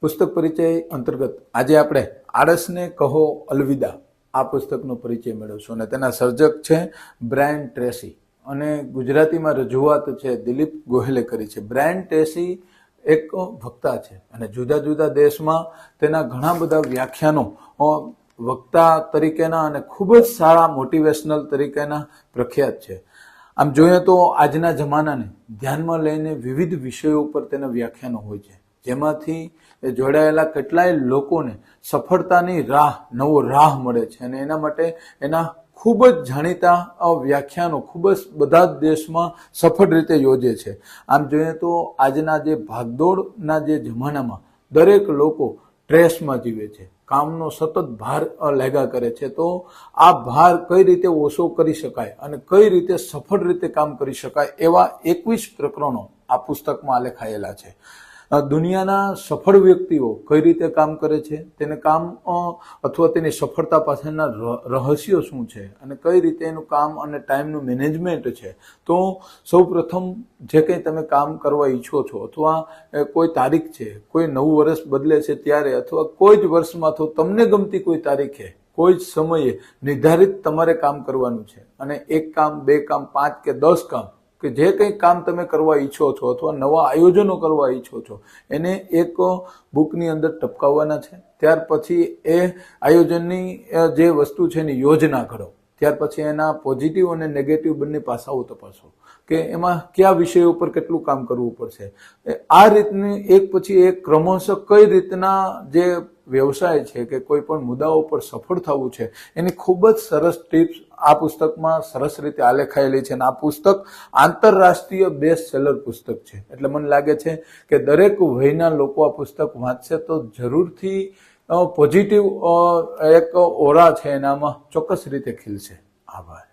પુસ્તક પરિચય અંતર્ગત આજે આપણે આળસને કહો અલવિદા આ પુસ્તકનો પરિચય મેળવશું અને તેના સર્જક છે બ્રાયન ટ્રેસી અને ગુજરાતીમાં રજૂઆત છે દિલીપ ગોહિલે કરી છે. બ્રાયન ટ્રેસી એક વક્તા છે અને જુદા જુદા દેશમાં તેના ઘણા બધા વ્યાખ્યાનો વક્તા તરીકેના અને ખૂબ જ સારા મોટિવેશનલ તરીકેના પ્રખ્યાત છે. આમ જોઈએ તો આજના જમાનાને ધ્યાનમાં લઈને વિવિધ વિષયો ઉપર તેના વ્યાખ્યાનો હોય છે, જેમાંથી જોડાયેલા કેટલાય લોકોને સફળતાની નવો રાહ મળે છે અને એના માટે એના ખૂબ જ જાણીતા વ્યાખ્યાનો ખૂબ જ બધા જ દેશમાં સફળ રીતે યોજે છે. આમ જોઈએ તો આજના જે ભાગદોડના જે જમાનામાં દરેક લોકો સ્ટ્રેસમાં જીવે છે, કામનો સતત ભાર લાગ્યા કરે છે. તો આ ભાર કઈ રીતે ઓછો કરી શકાય અને કઈ રીતે સફળ રીતે કામ કરી શકાય એવા 21 પ્રકરણો આ પુસ્તકમાં આલેખાયેલા છે. દુનિયાના સફળ વ્યક્તિઓ કઈ રીતે કામ કરે છે, તેને કામ અથવા તેની સફળતા પાછળના રહસ્યો શું છે અને કઈ રીતે એનું કામ અને ટાઈમનું મેનેજમેન્ટ છે. તો સૌ પ્રથમ જે કંઈ તમે કામ કરવા ઈચ્છો છો અથવા કોઈ તારીખ છે, કોઈ નવું વર્ષ બદલે છે ત્યારે અથવા કોઈ જ વર્ષમાં તો તમને ગમતી કોઈ તારીખે કોઈ જ સમયે નિર્ધારિત તમારે કામ કરવાનું છે અને 1 કામ 2 કામ 5 કે 10 કામ કે જે કંઈ કામ તમે કરવા ઈચ્છો છો અથવા નવા આયોજનો કરવા ઈચ્છો છો એને એક બુકની અંદર ટપકાવવાના છે. ત્યાર પછી એ આયોજનની જે વસ્તુ છે એની યોજના ઘડો. ત્યાર પછી એના પોઝિટિવ અને નેગેટિવ બંને પાસાઓ તપાસો કે એમાં કયા વિષયો ઉપર કેટલું કામ કરવું પડશે. આ રીતની એક પછી એક ક્રમશઃ કઈ રીતના જે વ્યવસાય છે કે કોઈ પણ મુદ્દાઓ પર સફળ થવું છે એની ખૂબ જ સરસ ટિપ્સ આ પુસ્તકમાં સરસ રીતે આલેખાયેલી છે અને આ પુસ્તક આંતરરાષ્ટ્રીય બેસ્ટ સેલર પુસ્તક છે. એટલે મને લાગે છે કે દરેક વયના લોકો આ પુસ્તક વાંચશે તો જરૂરથી પોઝિટિવ એક ઓરા છે એનામાં ચોક્કસ રીતે ખીલશે. આભાર.